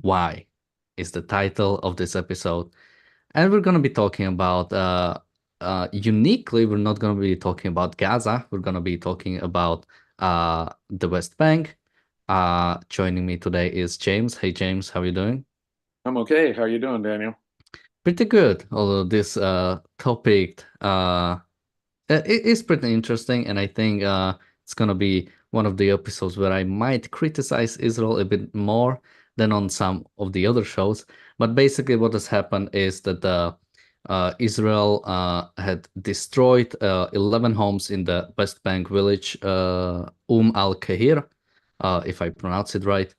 Why is the title of this episode. And we're going to be talking about, uniquely, we're not going to be talking about Gaza. We're going to be talking about the West Bank. Joining me today is James. Hey, James, how are you doing? I'm okay. How you doing, Daniel? Pretty good, although this topic it is pretty interesting, and I think it's gonna be one of the episodes where I might criticize Israel a bit more than on some of the other shows. But basically, what has happened is that Israel had destroyed 11 homes in the West Bank village al-Kahir, if I pronounce it right.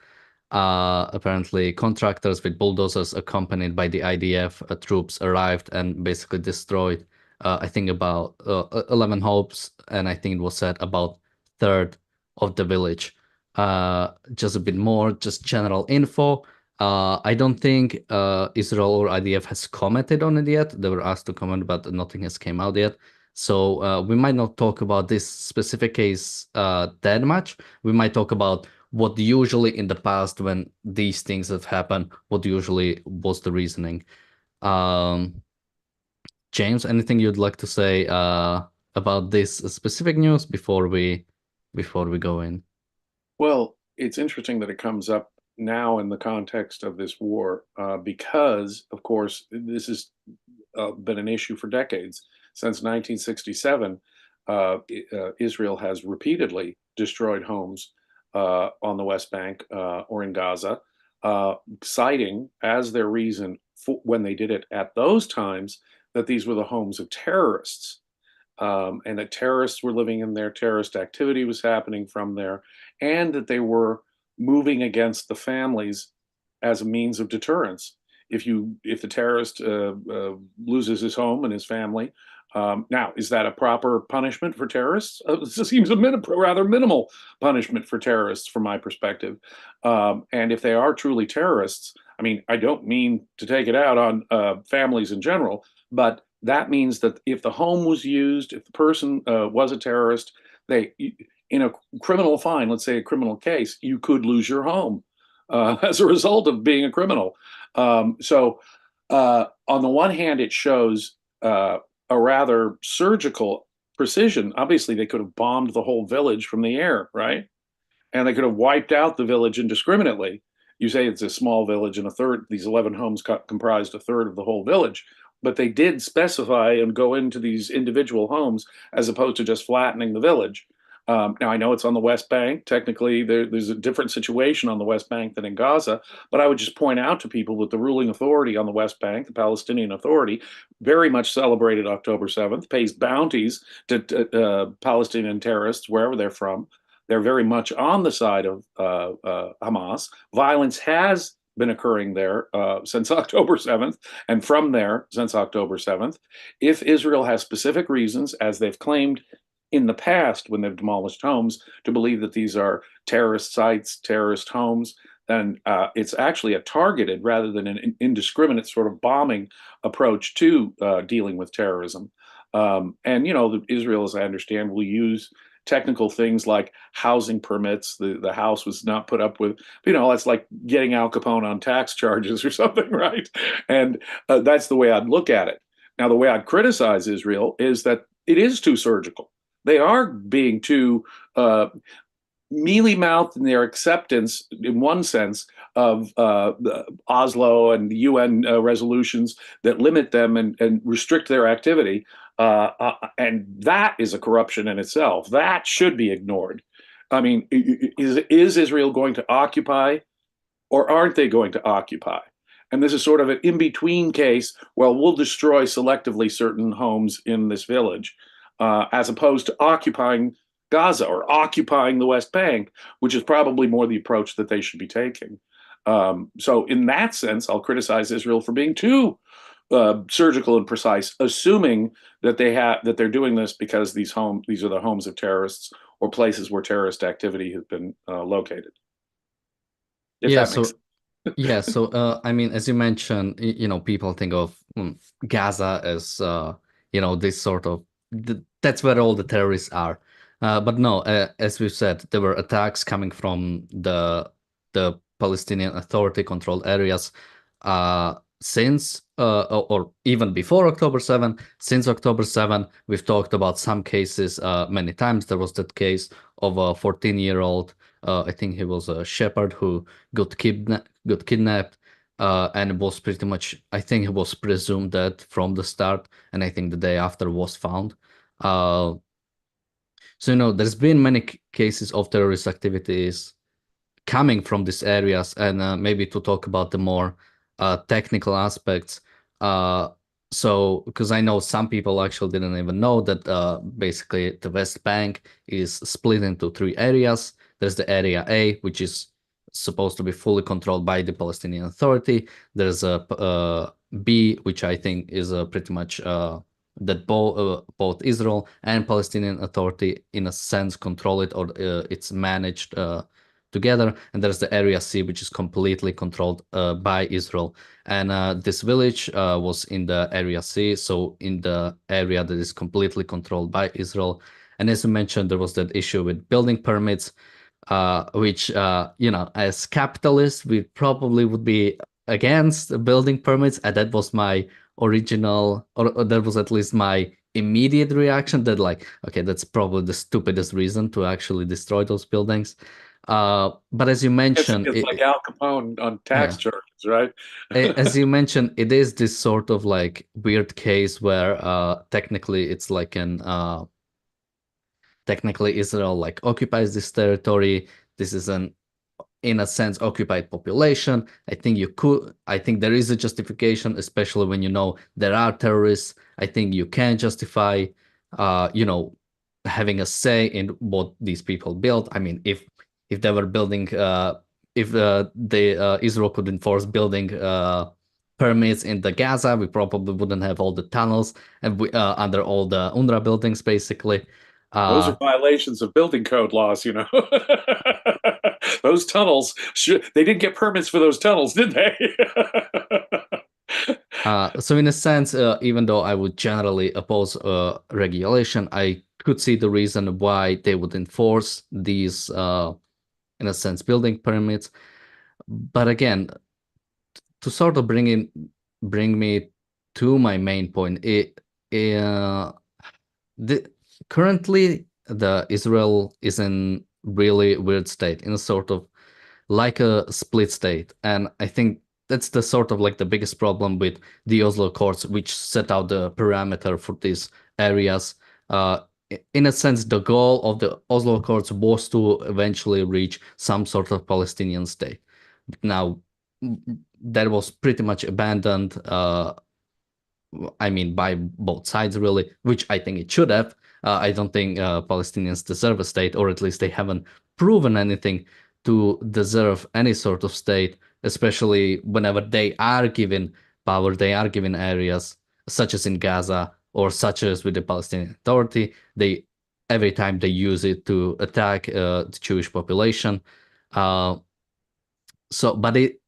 Apparently, contractors with bulldozers accompanied by the IDF troops arrived and basically destroyed, I think, about 11 homes, and I think it was said about third of the village. Just a bit more, just general info. I don't think Israel or IDF has commented on it yet. They were asked to comment, but nothing has came out yet. So we might not talk about this specific case that much. We might talk about what usually in the past when these things have happened, what usually was the reasoning. Um, James, anything you'd like to say about this specific news before we go in? Well, it's interesting that it comes up now in the context of this war, because, of course, this has been an issue for decades. Since 1967, Israel has repeatedly destroyed homes on the West Bank or in Gaza, citing as their reason for when they did it at those times that these were the homes of terrorists. And that terrorists were living in there, terrorist activity was happening from there, and that they were moving against the families as a means of deterrence. If the terrorist loses his home and his family, now is that a proper punishment for terrorists? This seems a rather minimal punishment for terrorists, from my perspective. And if they are truly terrorists, I mean, I don't mean to take it out on families in general, but that means that if the home was used, if the person was a terrorist, they in a criminal fine, let's say a criminal case, you could lose your home as a result of being a criminal. On the one hand, it shows a rather surgical precision. Obviously, they could have bombed the whole village from the air, right? And they could have wiped out the village indiscriminately. You say it's a small village, and a third, these 11 homes comprised a third of the whole village, but they did specify and go into these individual homes as opposed to just flattening the village. Now, I know it's on the West Bank. Technically, there's a different situation on the West Bank than in Gaza, but I would just point out to people that the ruling authority on the West Bank, the Palestinian Authority, very much celebrated October 7th, pays bounties to Palestinian terrorists wherever they're from. They're very much on the side of Hamas. Violence has been occurring there since October 7th, and from there since October 7th. If Israel has specific reasons, as they've claimed in the past when they've demolished homes, to believe that these are terrorist sites, terrorist homes, then it's actually a targeted rather than an indiscriminate sort of bombing approach to dealing with terrorism. And, you know, Israel, as I understand, will use technical things like housing permits. The house was not put up with, you know, that's like getting Al Capone on tax charges or something, right? And that's the way I'd look at it. Now, the way I'd criticize Israel is that it is too surgical. They are being too mealy mouthed in their acceptance, in one sense, of the Oslo and the UN resolutions that limit them and restrict their activity. And that is a corruption in itself. That should be ignored. I mean, is Israel going to occupy or aren't they going to occupy? And this is sort of an in between case. Well, we'll destroy selectively certain homes in this village, as opposed to occupying Gaza or occupying the West Bank, which is probably more the approach that they should be taking. So, in that sense, I'll criticize Israel for being too surgical and precise, assuming that they're doing this because these are the homes of terrorists or places where terrorist activity has been located. If Yeah, that makes so yeah, so I mean, as you mentioned, people think of Gaza as this sort of that's where all the terrorists are. But no, as we said, there were attacks coming from the Palestinian Authority controlled areas since or even before October 7. Since October 7, we've talked about some cases many times. There was that case of a 14-year-old, I think he was a shepherd who got kidnapped, and was pretty much, I think he was presumed dead from the start, and I think the day after was found. Uh, so, there's been many cases of terrorist activities coming from these areas, and maybe to talk about the more technical aspects. Uh, so, because I know some people actually didn't even know that basically the West Bank is split into three areas. There's the Area A, which is supposed to be fully controlled by the Palestinian Authority. There's a B, which I think is pretty much that both Israel and Palestinian Authority, in a sense, control it, or it's managed together. And there's the Area C, which is completely controlled by Israel. And this village was in the Area C, so in the area that is completely controlled by Israel. And as you mentioned, there was that issue with building permits, which, as capitalists, we probably would be against building permits. And that was my original, or that was at least my immediate reaction, that like, okay, that's probably the stupidest reason to actually destroy those buildings. But as you mentioned, It's like Al Capone on tax yeah, charges, right? as you mentioned, it is this sort of like weird case where technically it's like an technically Israel like occupies this territory. This is an, in a sense, occupied population. I think there is a justification, especially when there are terrorists. I think you can justify, uh, you know, having a say in what these people build. I mean, if they were building, if the Israel could enforce building permits in the Gaza, we probably wouldn't have all the tunnels and under all the UNRWA buildings, basically. Those are Uh, violations of building code laws. Those tunnels, they didn't get permits for those tunnels, did they? So in a sense, even though I would generally oppose regulation, I could see the reason why they would enforce these, in a sense, building permits. But again, to sort of bring me to my main point, uh, the currently the Israel is in really weird state, in a sort of like a split state. And I think that's the sort of like the biggest problem with the Oslo Accords, which set out the parameter for these areas. Uh, in a sense, the goal of the Oslo Accords was to eventually reach some sort of Palestinian state. Now, that was pretty much abandoned. I mean, by both sides, really, which I think it should have. I don't think Palestinians deserve a state, or at least they haven't proven anything to deserve any sort of state, especially whenever they are given power, they are given areas, such as in Gaza or such as with the Palestinian Authority. They every time they use it to attack the Jewish population. Uh, but it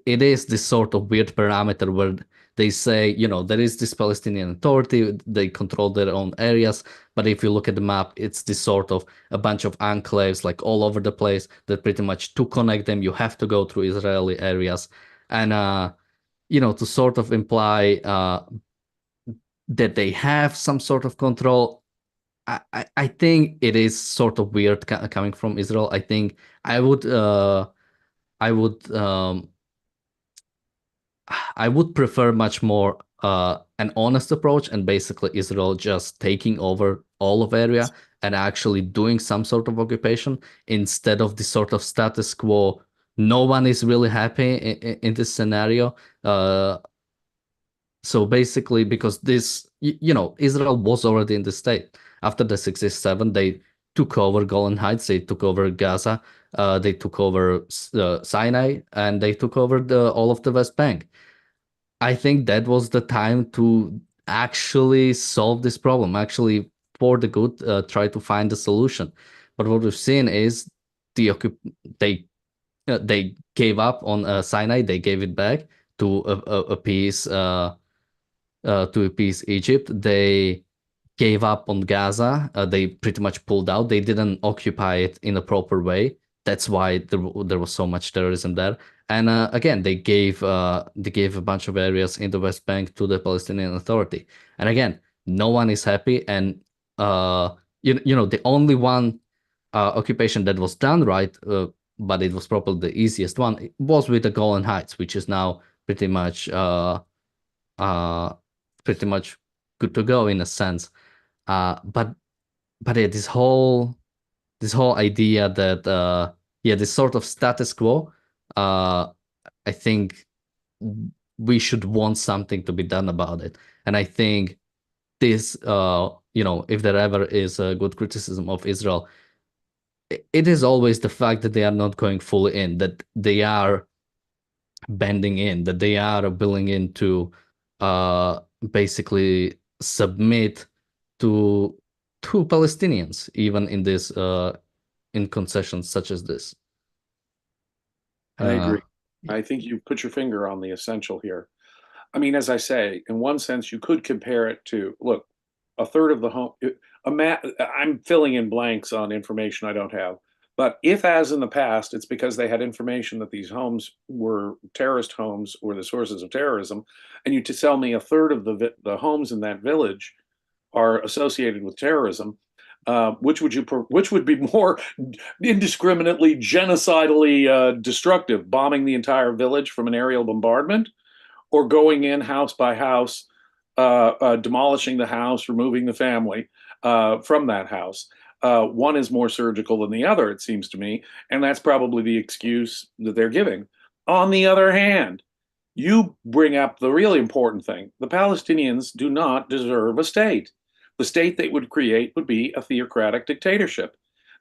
is this sort of weird parameter where they say, there is this Palestinian Authority, they control their own areas, but if you look at the map, it's this sort of a bunch of enclaves like all over the place, that pretty much to connect them you have to go through Israeli areas. And to sort of imply that they have some sort of control, I think it is sort of weird coming from Israel. I think I would I would prefer much more an honest approach, and basically Israel just taking over all of area and actually doing some sort of occupation, instead of the sort of status quo. No one is really happy in this scenario. So basically, because Israel was already in the state after the 67, they took over Golan Heights, they took over Gaza, they took over Sinai, and they took over all of the West Bank. I think that was the time to actually solve this problem, actually, for the good, try to find a solution. But what we've seen is the they they gave up on Sinai, they gave it back to appease Egypt. They gave up on Gaza. They pretty much pulled out. They didn't occupy it in a proper way. that's why there was so much terrorism there. And again, they gave a bunch of areas in the West Bank to the Palestinian Authority. And again, no one is happy. And you know, the only one occupation that was done right, but it was probably the easiest one, it was with the Golan Heights, which is now uh, pretty much good to go in a sense. But yeah, this whole idea that yeah, this sort of status quo, uh, I think we should want something to be done about it. And I think this, you know, if there ever is a good criticism of Israel, it is always the fact that they are not going fully in, that they are bending in, that they are willing in to basically submit to Palestinians, even in this in concessions such as this. I Uh, agree. I think you put your finger on the essential here. I mean, as I say, in one sense, you could compare it to look, a third of the home. I'm filling in blanks on information I don't have. But if, as in the past, it's because they had information that these homes were terrorist homes or the sources of terrorism, and you to tell me a third of the homes in that village are associated with terrorism, which would be more indiscriminately, genocidally destructive, bombing the entire village from an aerial bombardment, or going in house by house, demolishing the house, removing the family from that house. One is more surgical than the other, it seems to me, and that's probably the excuse that they're giving. On the other hand, you bring up the really important thing. The Palestinians do not deserve a state. The state they would create would be a theocratic dictatorship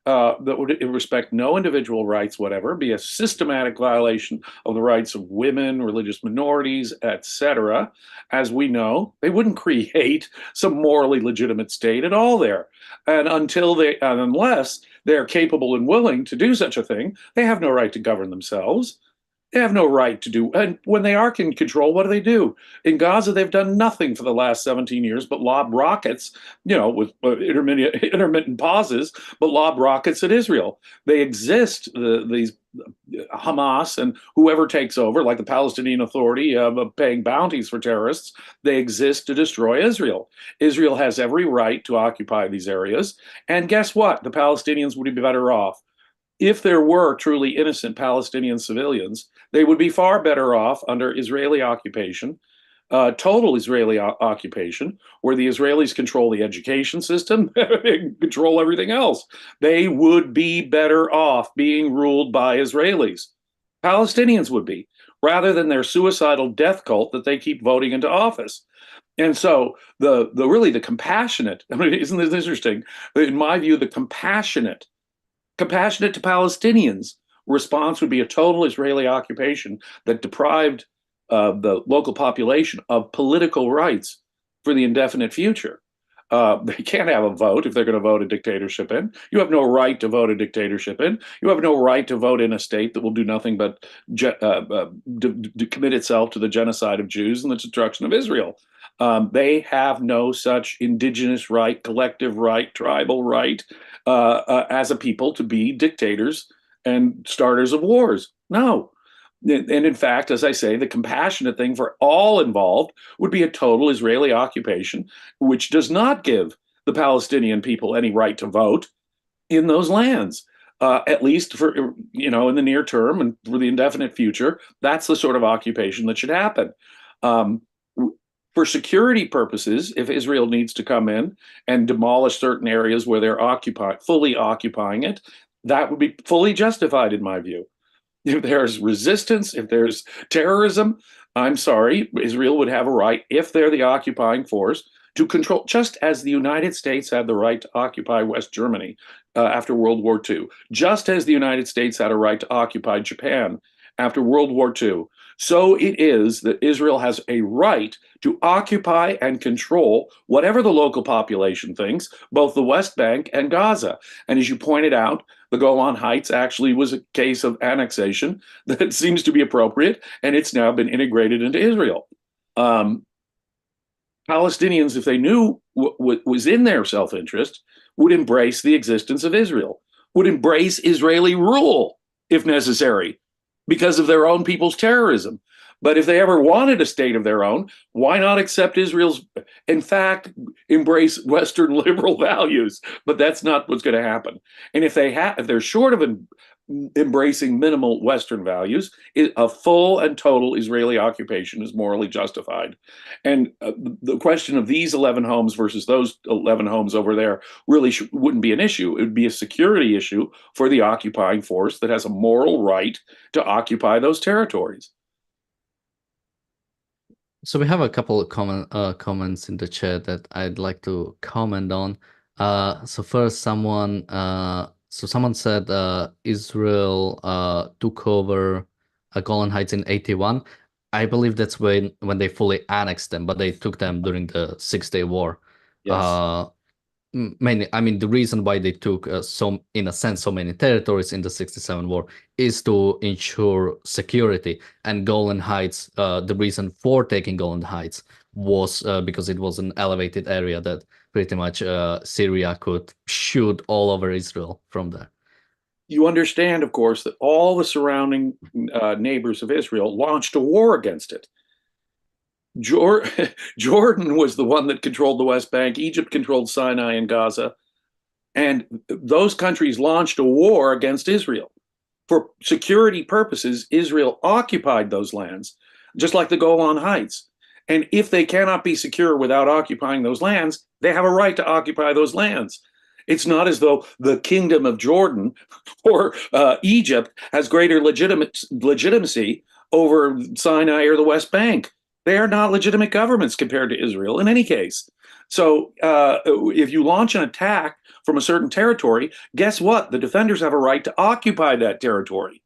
that would respect no individual rights, whatever, be a systematic violation of the rights of women, religious minorities, etc. As we know, they wouldn't create some morally legitimate state at all there. And unless they're capable and willing to do such a thing, they have no right to govern themselves. They have no right to do. And when they are in control, what do they do? In Gaza, they've done nothing for the last 17 years but lob rockets, you know, with intermittent pauses, but lob rockets at Israel. They exist, these Hamas and whoever takes over, like the Palestinian Authority, paying bounties for terrorists. They exist to destroy Israel. Israel has every right to occupy these areas. And guess what? The Palestinians would be better off. If there were truly innocent Palestinian civilians, they would be far better off under Israeli occupation, total Israeli occupation, where the Israelis control the education system, control everything else. They would be better off being ruled by Israelis. Palestinians would be, rather than their suicidal death cult that they keep voting into office. And so the compassionate, I mean, isn't this interesting? In my view, the compassionate to Palestinians response would be a total Israeli occupation that deprived the local population of political rights for the indefinite future. They can't have a vote if they're going to vote a dictatorship in. You have no right to vote a dictatorship in. You have no right to vote in a state that will do nothing but commit itself to the genocide of Jews and the destruction of Israel. They have no such indigenous right, collective right, tribal right as a people to be dictators and starters of wars. No. And in fact, as I say, the compassionate thing for all involved would be a total Israeli occupation, which does not give the Palestinian people any right to vote in those lands. At least for, you know, in the near term and for the indefinite future, that's the sort of occupation that should happen. For security purposes, if Israel needs to come in and demolish certain areas where they're fully occupying it, that would be fully justified in my view. If there's resistance, if there's terrorism, I'm sorry, Israel would have a right, if they're the occupying force, to control, just as the United States had the right to occupy West Germany after World War II, just as the United States had a right to occupy Japan after World War II. So it is that Israel has a right to occupy and control whatever the local population thinks, both the West Bank and Gaza. And as you pointed out, the Golan Heights actually was a case of annexation that seems to be appropriate, and it's now been integrated into Israel. Palestinians, if they knew what was in their self-interest, would embrace the existence of Israel. would embrace Israeli rule if necessary because of their own people's terrorism. But if they ever wanted a state of their own, why not accept Israel's, in fact, embrace Western liberal values? But that's not what's going to happen. And if they're short of embracing minimal Western values, a full and total Israeli occupation is morally justified. And the question of these 11 homes versus those 11 homes over there really wouldn't be an issue. It would be a security issue for the occupying force that has a moral right to occupy those territories. So we have a couple of comments in the chat that I'd like to comment on. So first, someone said Israel took over Golan Heights in 81. I believe that's when they fully annexed them, but they took them during the Six-Day War. Yes. Mainly, I mean, the reason why they took in a sense, so many territories in the 67 war is to ensure security. And Golan Heights, the reason for taking Golan Heights was because it was an elevated area that pretty much Syria could shoot all over Israel from there. You understand, of course, that all the surrounding neighbors of Israel launched a war against it. Jordan was the one that controlled the West Bank. Egypt controlled Sinai and Gaza. And those countries launched a war against Israel. For security purposes, Israel occupied those lands, just like the Golan Heights. And if they cannot be secure without occupying those lands, they have a right to occupy those lands. It's not as though the kingdom of Jordan or Egypt has greater legitimacy over Sinai or the West Bank. They are not legitimate governments compared to Israel in any case. So if you launch an attack from a certain territory, guess what? The defenders have a right to occupy that territory.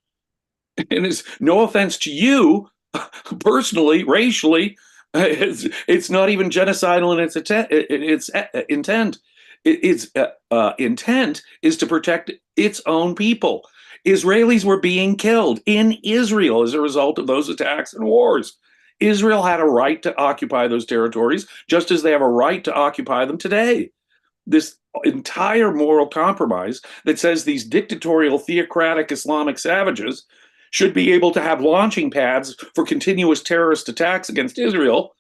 And it's no offense to you personally, racially, it's not even genocidal in its intent. Its intent is to protect its own people. Israelis were being killed in Israel as a result of those attacks and wars. Israel had a right to occupy those territories, just as they have a right to occupy them today. This entire moral compromise that says these dictatorial, theocratic Islamic savages should be able to have launching pads for continuous terrorist attacks against Israel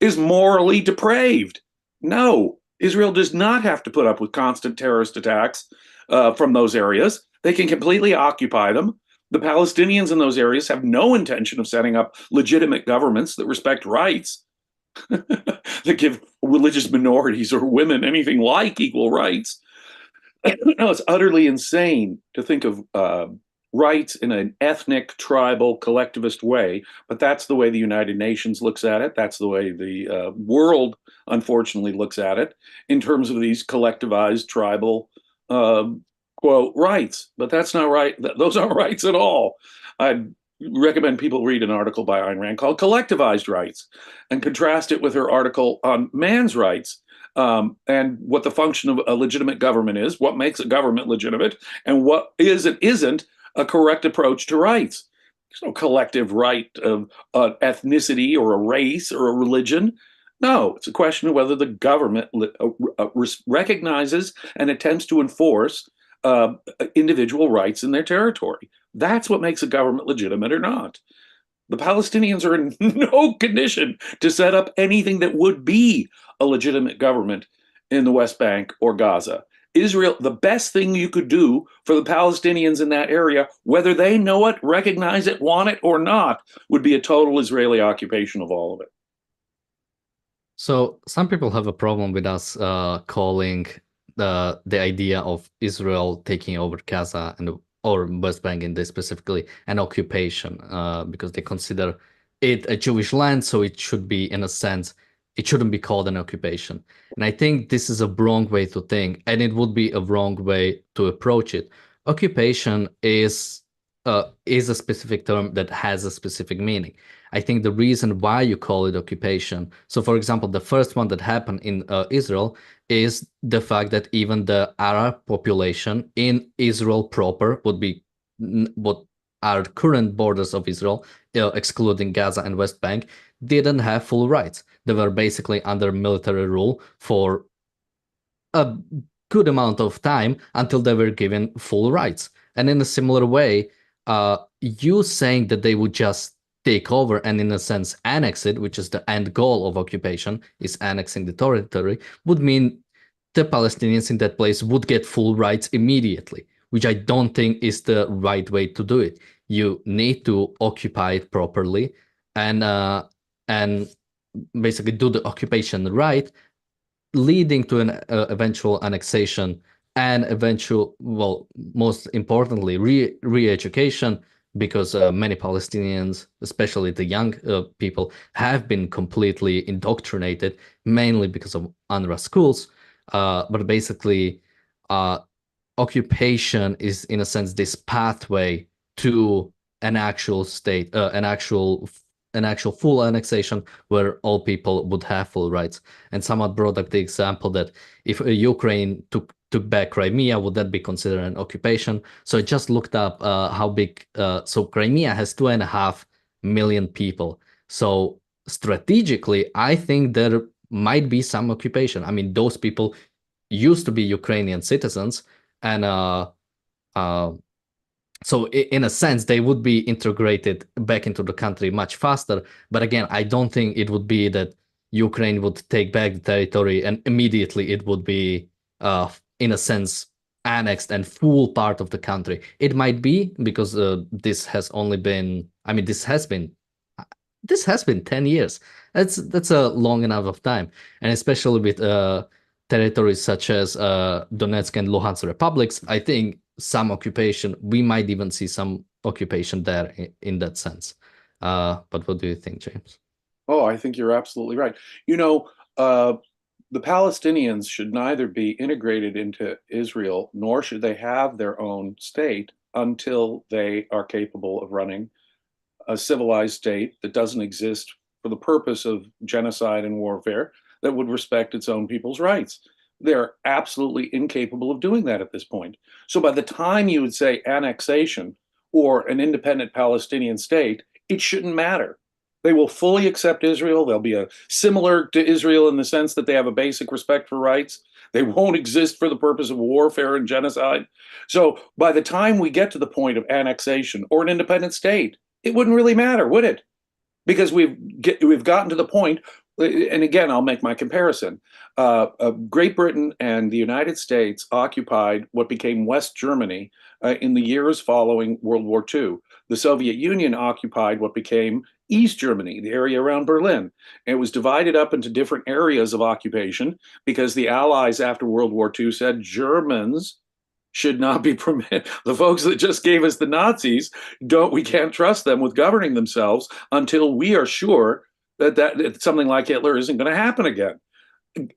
is morally depraved. No, Israel does not have to put up with constant terrorist attacks from those areas. They can completely occupy them. The Palestinians in those areas have no intention of setting up legitimate governments that respect rights, that give religious minorities or women anything like equal rights. No, it's utterly insane to think of rights in an ethnic, tribal, collectivist way, but that's the way the United Nations looks at it. That's the way the world, unfortunately, looks at it in terms of these collectivized tribal quote rights. But that's not right. Those aren't rights at all. I'd recommend people read an article by Ayn Rand called Collectivized Rights and contrast it with her article on man's rights. And what the function of a legitimate government is, what makes a government legitimate, and what is and isn't a correct approach to rights. There's no collective right of ethnicity or a race or a religion. No, it's a question of whether the government recognizes and attempts to enforce individual rights in their territory. That's what makes a government legitimate or not. The Palestinians are in no condition to set up anything that would be a legitimate government in the West Bank or Gaza. Israel, the best thing you could do for the Palestinians in that area, whether they know it, recognize it, want it, or not, would be a total Israeli occupation of all of it. So some people have a problem with us calling the idea of Israel taking over Gaza or West Bank in this specifically an occupation because they consider it a Jewish land, so it should be, in a sense, it shouldn't be called an occupation. And I think this is a wrong way to think, and it would be a wrong way to approach it. Occupation is a specific term that has a specific meaning. I think the reason why you call it occupation, so for example, the first one that happened in Israel is the fact that even the Arab population in Israel proper would be what are current borders of Israel, excluding Gaza and West Bank, didn't have full rights. They were basically under military rule for a good amount of time until they were given full rights. And in a similar way, you saying that they would just take over and in a sense annex it, which is the end goal of occupation, is annexing the territory, would mean the Palestinians in that place would get full rights immediately, which I don't think is the right way to do it. You need to occupy it properly and basically do the occupation right, leading to an eventual annexation and eventual, well, most importantly, re-education, because many Palestinians, especially the young people, have been completely indoctrinated, mainly because of UNRWA schools. But basically, uh, occupation is, in a sense, this pathway to an actual state, an actual full annexation where all people would have full rights. And someone brought up the example that if Ukraine took back Crimea, would that be considered an occupation? So I just looked up how big. So Crimea has 2.5 million people. So strategically, I think there might be some occupation. I mean, those people used to be Ukrainian citizens, and uh, so in a sense they would be integrated back into the country much faster. But again, I don't think it would be that Ukraine would take back the territory and immediately it would be in a sense annexed and full part of the country. It might be because this has only been, I mean, this has been 10 years. That's a long enough of time, and especially with territories such as Donetsk and Luhansk republics, I think some occupation, we might even see some occupation there in that sense. But what do you think, James? Oh, I think you're absolutely right. The Palestinians should neither be integrated into Israel nor should they have their own state until they are capable of running a civilized state that doesn't exist for the purpose of genocide and warfare, that would respect its own people's rights. They're absolutely incapable of doing that at this point. So by the time you would say annexation or an independent Palestinian state, it shouldn't matter. They will fully accept Israel. They'll be similar to Israel in the sense that they have a basic respect for rights. They won't exist for the purpose of warfare and genocide. So by the time we get to the point of annexation or an independent state, it wouldn't really matter, would it? Because we've gotten to the point, and again, I'll make my comparison. Great Britain and the United States occupied what became West Germany in the years following World War II. The Soviet Union occupied what became East Germany, the area around Berlin. It was divided up into different areas of occupation because the Allies after World War II said Germans should not be permitted. The folks that just gave us the Nazis, we can't trust them with governing themselves until we are sure that something like Hitler isn't going to happen again.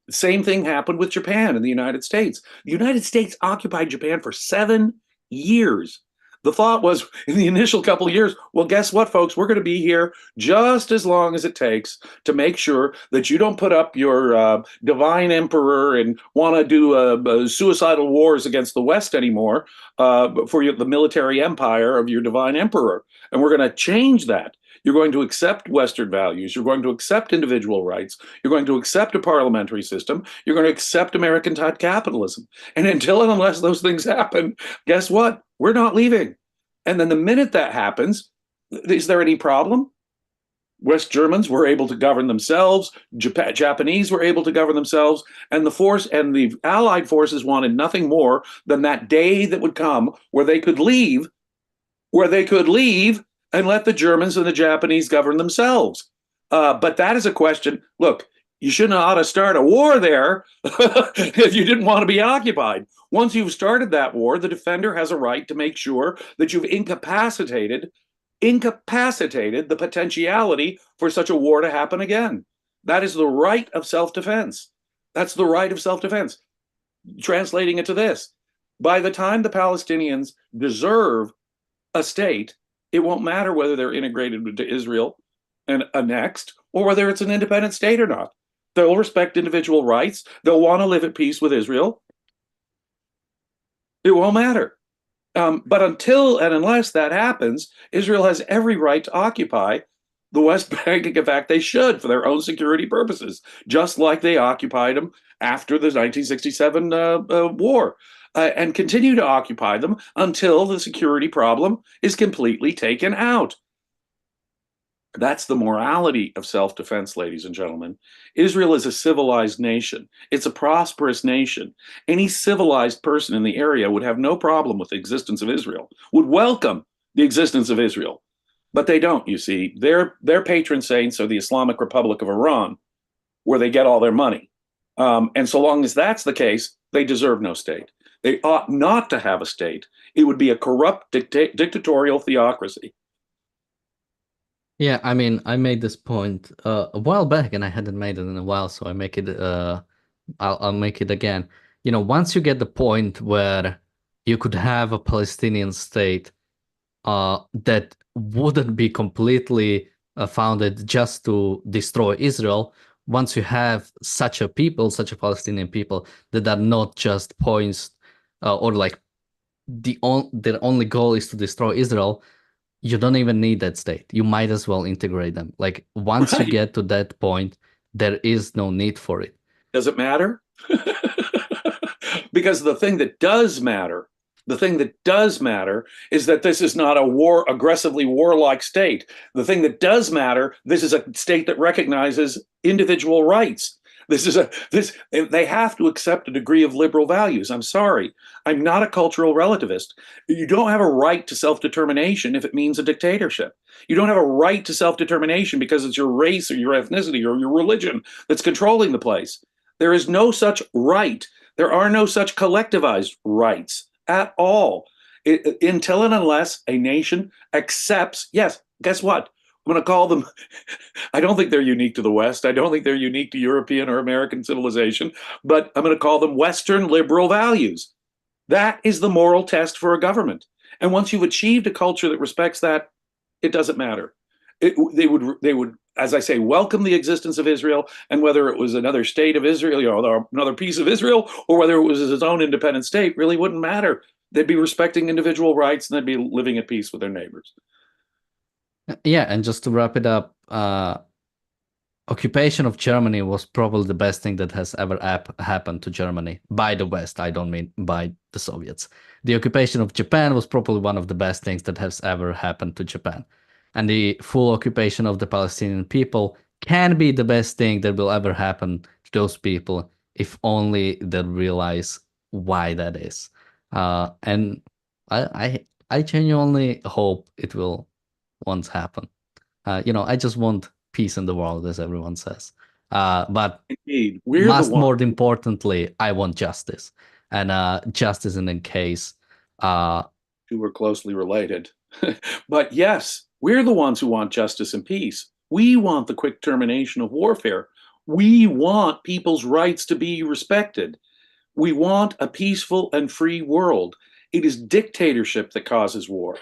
Same thing happened with Japan and the United States. The United States occupied Japan for 7 years. The thought was in the initial couple of years, well, guess what, folks? We're going to be here just as long as it takes to make sure that you don't put up your divine emperor and want to do suicidal wars against the West anymore for the military empire of your divine emperor. And we're going to change that. You're going to accept Western values. You're going to accept individual rights. You're going to accept a parliamentary system. You're going to accept American-type capitalism. And until and unless those things happen, guess what? We're not leaving. And then the minute that happens, is there any problem? West Germans were able to govern themselves. Japanese were able to govern themselves. And the Allied forces wanted nothing more than that day that would come where they could leave, and let the Germans and the Japanese govern themselves. But that is a question. Look, you shouldn't ought to start a war there if you didn't want to be occupied. Once you've started that war, the defender has a right to make sure that you've incapacitated the potentiality for such a war to happen again. That is the right of self-defense. That's the right of self-defense. Translating it to this, by the time the Palestinians deserve a state, it won't matter whether they're integrated into Israel and annexed or whether it's an independent state or not. They'll respect individual rights. They'll want to live at peace with Israel. It won't matter. But until and unless that happens, Israel has every right to occupy the West Bank. In fact, they should for their own security purposes, just like they occupied them after the 1967 war. And continue to occupy them until the security problem is completely taken out. That's the morality of self defense, ladies and gentlemen. Israel is a civilized nation, it's a prosperous nation. Any civilized person in the area would have no problem with the existence of Israel, would welcome the existence of Israel. But they don't, you see. Their patron saints are the Islamic Republic of Iran, where they get all their money. And so long as that's the case, they deserve no state. They ought not to have a state. It would be a corrupt dictatorial theocracy. Yeah, I mean, I made this point a while back, and I hadn't made it in a while, so I make it. I'll make it again. You know, once you get the point where you could have a Palestinian state, that wouldn't be completely founded just to destroy Israel. Once you have such a people, such a Palestinian people, that are not just points, or like their only goal is to destroy Israel, you don't even need that state. You might as well integrate them. Like once you Right. get to that point, there is no need for it. Does it matter? Because the thing that does matter, the thing that does matter is that this is not a aggressively warlike state. The thing that does matter, this is a state that recognizes individual rights. They have to accept a degree of liberal values. I'm sorry. I'm not a cultural relativist. You don't have a right to self-determination if it means a dictatorship. You don't have a right to self-determination because it's your race or your ethnicity or your religion that's controlling the place. There is no such right. There are no such collectivized rights at all. Until and unless a nation accepts, yes, guess what? I'm going to call them, I don't think they're unique to the West. I don't think they're unique to European or American civilization, but I'm going to call them Western liberal values. That is the moral test for a government. And once you've achieved a culture that respects that, it doesn't matter. They would, as I say, welcome the existence of Israel, and whether it was another state of Israel, another piece of Israel, or whether it was its own independent state, really wouldn't matter. They'd be respecting individual rights and they'd be living at peace with their neighbors. Yeah, and just to wrap it up, occupation of Germany was probably the best thing that has ever happened to Germany by the West. I don't mean by the Soviets. The occupation of Japan was probably one of the best things that has ever happened to Japan. And the full occupation of the Palestinian people can be the best thing that will ever happen to those people if only they realize why that is. And I genuinely hope it will once happen. I just want peace in the world, as everyone says. But Indeed, we're the most ones more importantly, I want justice, and justice in a case. who are closely related. But yes, we're the ones who want justice and peace. We want the quick termination of warfare. We want people's rights to be respected. We want a peaceful and free world. It is dictatorship that causes war.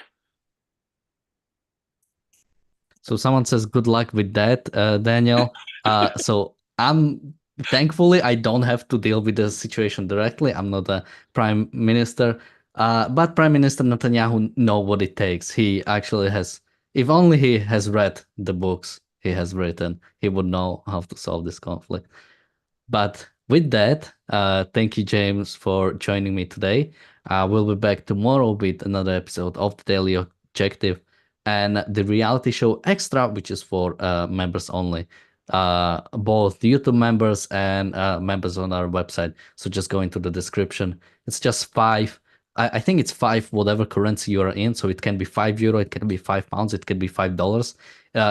So someone says good luck with that, Daniel. So I'm thankfully I don't have to deal with the situation directly. I'm not a prime minister, but Prime Minister Netanyahu know what it takes. He actually has, if only he has read the books he has written, he would know how to solve this conflict. But with that, thank you, James, for joining me today. We'll be back tomorrow with another episode of the Daily Objective and the reality show Extra, which is for members only, both YouTube members and members on our website. So just go into the description. It's just five. I think it's five, whatever currency you are in. So it can be €5, it can be £5, it can be $5.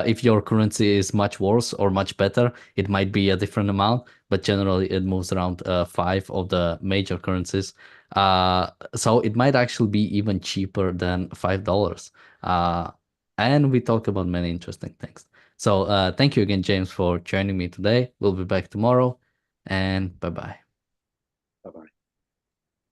If your currency is much worse or much better, it might be a different amount, but generally it moves around five of the major currencies. So it might actually be even cheaper than $5. And we talk about many interesting things. So thank you again, James, for joining me today. We'll be back tomorrow, and bye-bye. Bye bye.